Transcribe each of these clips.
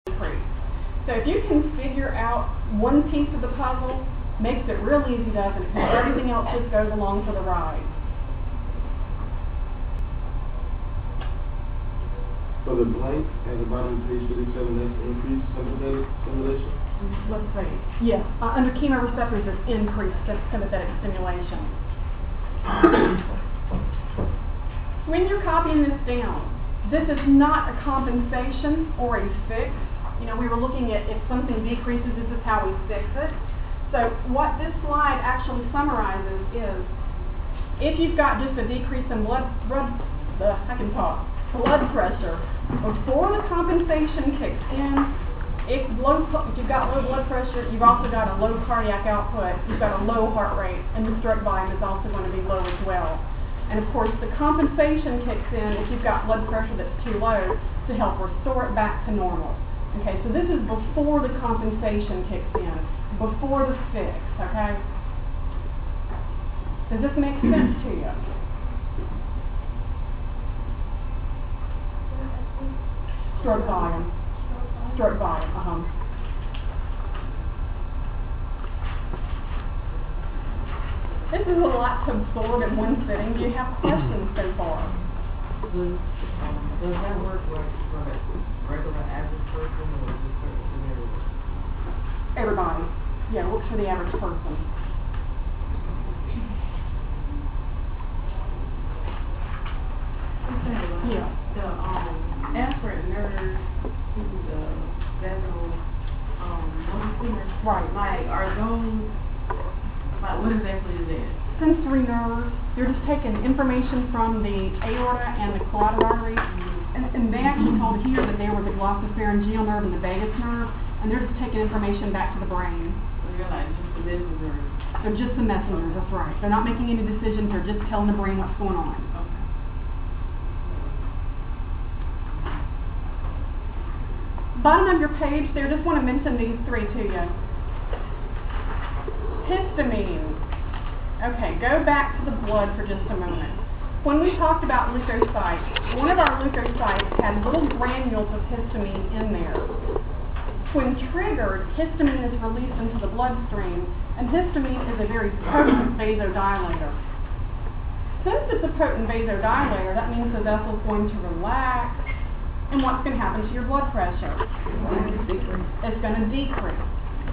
decrease. So if you can figure out one piece of the puzzle, makes it real easy, doesn't it? Because everything else just goes along for the ride. So the blank at the bottom of page 37, that's increased sympathetic stimulation? Let's see. Yeah, under chemoreceptors, it's increased sympathetic stimulation. When you're copying this down, this is not a compensation or a fix. You know, we were looking at if something decreases, this is how we fix it. So what this slide actually summarizes is, if you've got just a decrease in blood pressure, before the compensation kicks in, if you've got low blood pressure, you've also got a low cardiac output, you've got a low heart rate, and the stroke volume is also going to be low as well. And of course, the compensation kicks in if you've got blood pressure that's too low to help restore it back to normal. Okay, so this is before the compensation kicks in, before the fix, okay? Does this make sense to you? Stroke volume. Stroke volume, This is a lot to absorb in one sitting. Do you have questions so far? Does that work for a regular average person or just for everyone? Everybody. Yeah, it works for the average person. Yeah. The afferent nerve to the vagal movers. Right. Like, are those, like, what exactly is that? Sensory nerves. You're just taking information from the aorta and the carotid artery, and they actually told here that they were the glossopharyngeal nerve and the vagus nerve, and they're just taking information back to the brain. So you're like just the messengers. They're just the messengers, that's right. They're not making any decisions, they're just telling the brain what's going on. Okay. Bottom of your page there, just want to mention these three to you. Histamine. Okay, go back to the blood for just a moment. When we talked about leukocytes, one of our leukocytes had little granules of histamine in there. When triggered, histamine is released into the bloodstream, and histamine is a very potent vasodilator. Since it's a potent vasodilator, that means the vessel's going to relax, and what's going to happen to your blood pressure? It's going to decrease.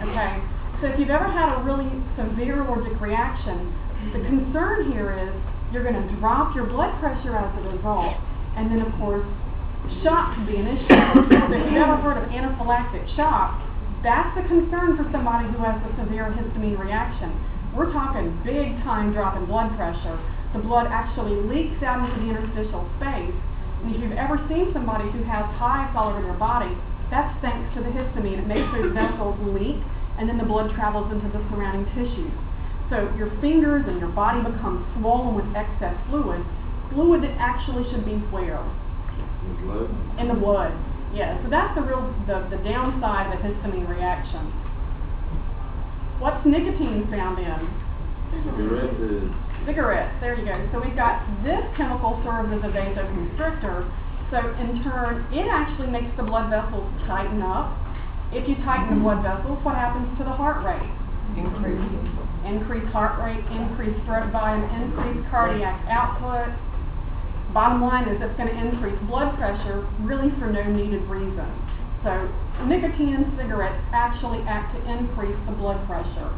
Okay? So if you've ever had a really severe allergic reaction, the concern here is you're going to drop your blood pressure as a result, and then of course shock can be an issue. So if you've ever heard of anaphylactic shock, that's a concern for somebody who has a severe histamine reaction. We're talking big time drop in blood pressure. The blood actually leaks out into the interstitial space. And if you've ever seen somebody who has hives all over their body, that's thanks to the histamine. It makes those vessels leak, and then the blood travels into the surrounding tissues. So your fingers and your body become swollen with excess fluid that actually should be where? In the blood. Yeah, so that's the downside of the histamine reaction. What's nicotine found in? Cigarettes, there you go. So we've got this chemical serves as a vasoconstrictor, so in turn it actually makes the blood vessels tighten up. If you tighten the blood vessels, what happens to the heart rate? Increased heart rate, increased stroke volume, increased cardiac output. Bottom line is it's going to increase blood pressure really for no needed reason. So nicotine in cigarettes actually act to increase the blood pressure.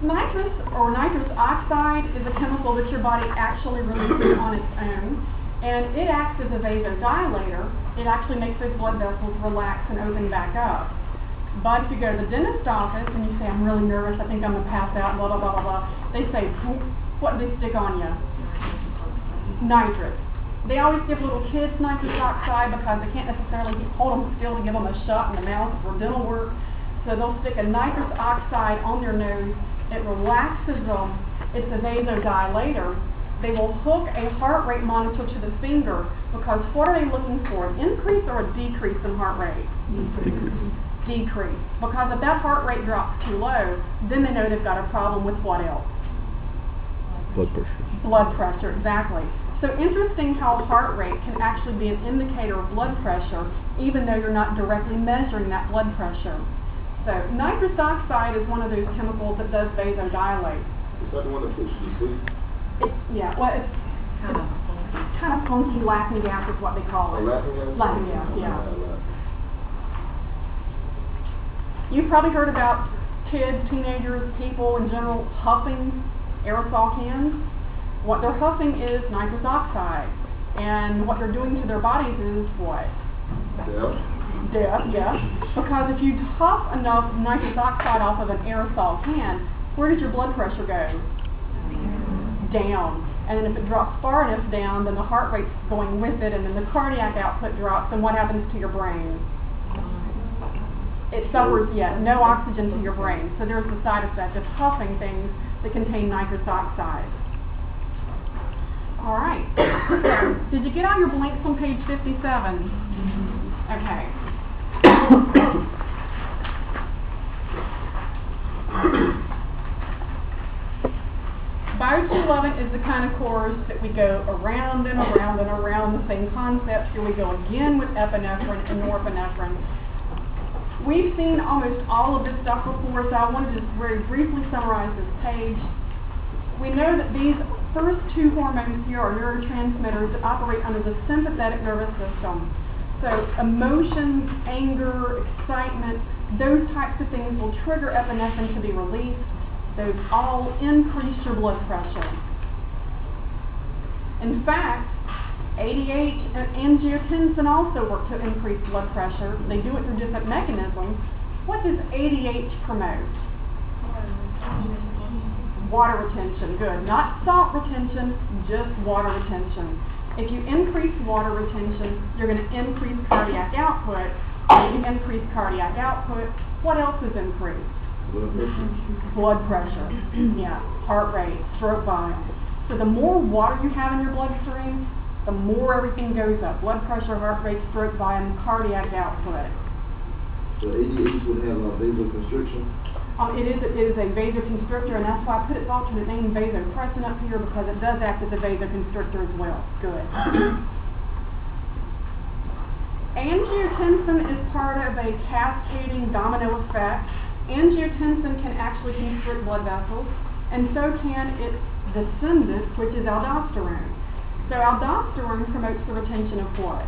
Nitrous or nitrous oxide is a chemical that your body actually releases on its own, and it acts as a vasodilator. It actually makes those blood vessels relax and open back up. But if you go to the dentist's office and you say, I'm really nervous, I think I'm going to pass out, blah, blah, blah, blah, blah, they say, what do they stick on you? Nitrous. They always give little kids nitrous oxide because they can't necessarily hold them still to give them a shot in the mouth for dental work. So they'll stick a nitrous oxide on their nose. It relaxes them. It's a vasodilator. They will hook a heart rate monitor to the finger because what are they looking for? An increase or a decrease in heart rate? Decrease. Because if that heart rate drops too low, then they know they've got a problem with what else? Blood pressure. Blood pressure, exactly. So interesting how heart rate can actually be an indicator of blood pressure, even though you're not directly measuring that blood pressure. So nitrous oxide is one of those chemicals that does vasodilate. Is that the one that puts you to sleep? Yeah, well, it's kind of funky laughing gas is what they call it. Laughing gas? Laughing gas, yeah. Laughing. You've probably heard about kids, teenagers, people in general huffing aerosol cans. What they're huffing is nitrous oxide. And what they're doing to their bodies is what? Death, yes. Because if you huff enough nitrous oxide off of an aerosol can, where does your blood pressure go? Down. And then if it drops far enough down, then the heart rate's going with it, and then the cardiac output drops, and what happens to your brain? It suffers, no oxygen to your brain. So there's the side effect of huffing things that contain nitrous oxide. All right. Did you get all your blanks on page 57? Okay. Bio 211 is the kind of course that we go around and around and around the same concepts. Here we go again with epinephrine and norepinephrine. We've seen almost all of this stuff before, so I want to just very briefly summarize this page. We know that these first two hormones here are neurotransmitters that operate under the sympathetic nervous system. So emotions, anger, excitement, those types of things will trigger epinephrine to be released. Those all increase your blood pressure. In fact, ADH and angiotensin also work to increase blood pressure. They do it through different mechanisms. What does ADH promote? Water retention, good. Not salt retention, just water retention. If you increase water retention, you're going to increase cardiac output. If you increase cardiac output, what else is increased? Blood pressure. Yeah, heart rate, stroke volume. So the more water you have in your bloodstream, the more everything goes up. Blood pressure, heart rate, stroke volume, cardiac output. So ADH would have a vasoconstriction? It is a vasoconstrictor, and that's why I put its alternate name vasopressin up here, because it does act as a vasoconstrictor as well. Good. Angiotensin is part of a cascading domino effect. Angiotensin can actually constrict blood vessels, and so can its descendant, which is aldosterone. So aldosterone promotes the retention of what?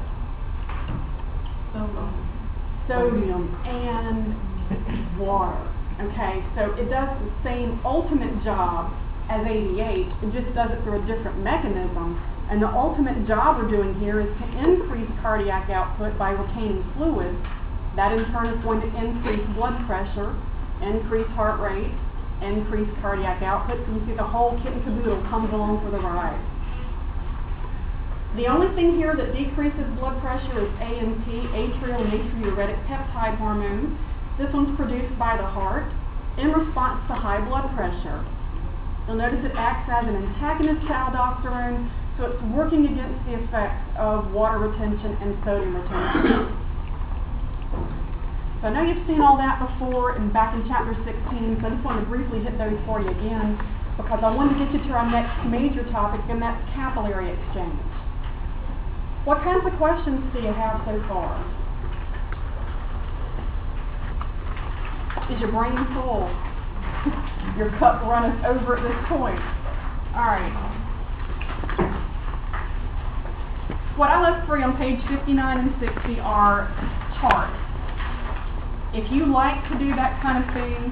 Sodium and water. Okay, so it does the same ultimate job as ADH, it just does it through a different mechanism. And the ultimate job we're doing here is to increase cardiac output by retaining fluid. That in turn is going to increase blood pressure, increase heart rate, increase cardiac output. So you see the whole kit and caboodle comes along for the ride. The only thing here that decreases blood pressure is ANP, atrial natriuretic peptide hormone. This one's produced by the heart in response to high blood pressure. You'll notice it acts as an antagonist to aldosterone, so it's working against the effects of water retention and sodium retention. So I know you've seen all that before and back in chapter 16, so I just want to briefly hit those for you again, because I want to get you to our next major topic, and that's capillary exchange. What kinds of questions do you have so far? Is your brain full? Your cup runneth over at this point. All right. What I left for you on page 59 and 60 are charts. If you like to do that kind of thing,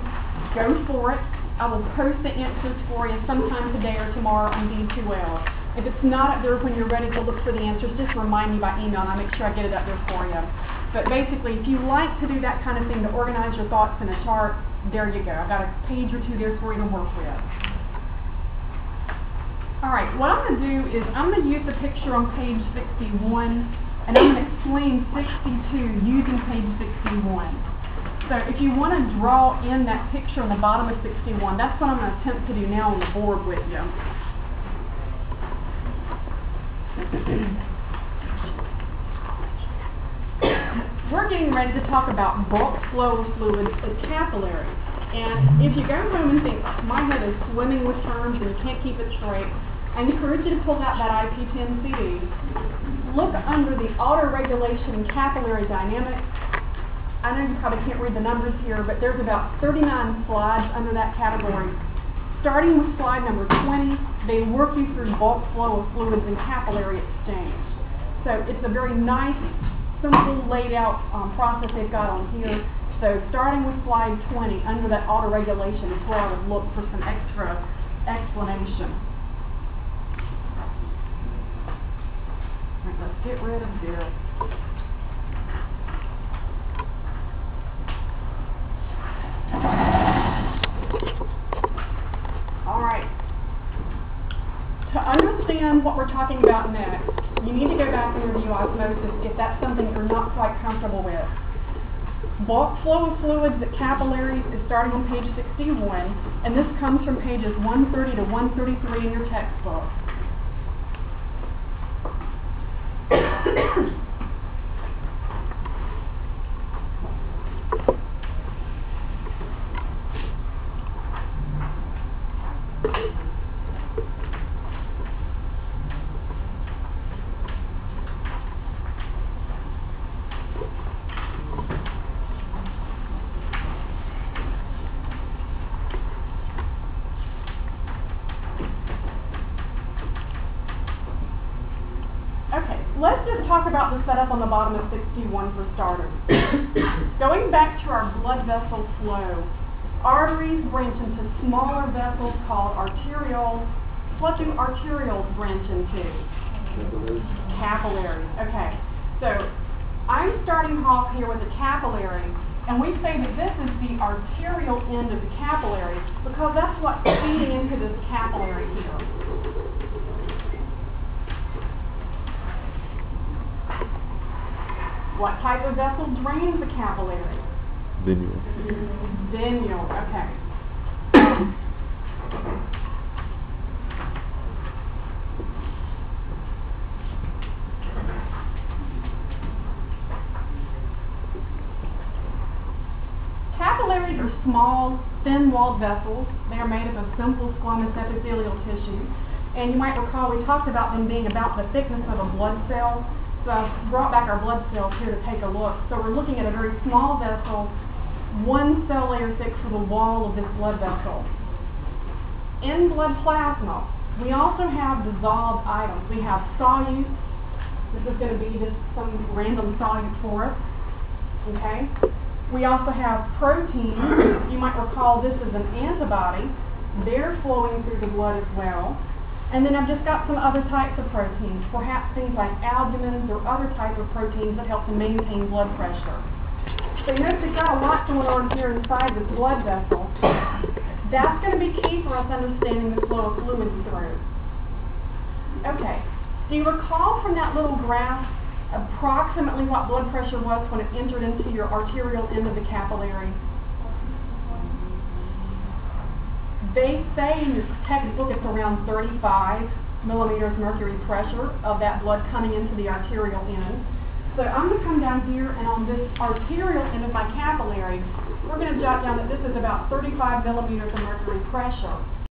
go for it. I will post the answers for you sometime today or tomorrow on D2L. If it's not up there when you're ready to look for the answers, just remind me by email and I'll make sure I get it up there for you. But basically, if you like to do that kind of thing to organize your thoughts in a chart, there you go. I've got a page or two there for you to work with. All right, what I'm going to do is I'm going to use the picture on page 61, and I'm going to explain 62 using page 61. So if you want to draw in that picture on the bottom of 61, that's what I'm going to attempt to do now on the board with you. We're getting ready to talk about bulk flow of fluids as capillaries. And if you go home and think, my head is swimming with terms and you can't keep it straight, I encourage you to pull out that IP10 CD. Look under the auto-regulation capillary dynamics. I know you probably can't read the numbers here, but there's about 39 slides under that category. Starting with slide number 20, they work you through bulk flow of fluids and capillary exchange. So it's a very nice, simple, laid out process they've got on here. So starting with slide 20, under that auto-regulation is where I would look for some extra explanation. All right, let's get rid of this. All right. To understand what we're talking about next, you need to go back and review osmosis if that's something you're not quite comfortable with. Bulk flow of fluids at capillaries is starting on page 61, and this comes from pages 130 to 133 in your textbook. Let's just talk about the setup on the bottom of 61 for starters. Going back to our blood vessel flow, arteries branch into smaller vessels called arterioles. What do arterioles branch into? Capillaries. Okay. So I'm starting off here with a capillary, and we say that this is the arterial end of the capillary because that's what's feeding into this capillary here. What type of vessel drains the capillary? Venule. Venule, okay. Capillaries are small, thin-walled vessels. They are made up of simple squamous epithelial tissue. And you might recall we talked about them being about the thickness of a blood cell. So I've brought back our blood cells here to take a look. So we're looking at a very small vessel, one cell layer thick for the wall of this blood vessel. In blood plasma, we also have dissolved items. We have solutes. This is going to be just some random solute for us. Okay? We also have proteins. You might recall this is an antibody. They're flowing through the blood as well. And then I've just got some other types of proteins, perhaps things like albumins or other types of proteins that help to maintain blood pressure. So you notice we've got a lot going on here inside this blood vessel. That's going to be key for us understanding the flow of fluids through. Okay, do you recall from that little graph approximately what blood pressure was when it entered into your arterial end of the capillary? They say in your textbook it's around 35 millimeters mercury pressure of that blood coming into the arterial end. So I'm going to come down here, and on this arterial end of my capillary, we're going to jot down that this is about 35 millimeters of mercury pressure.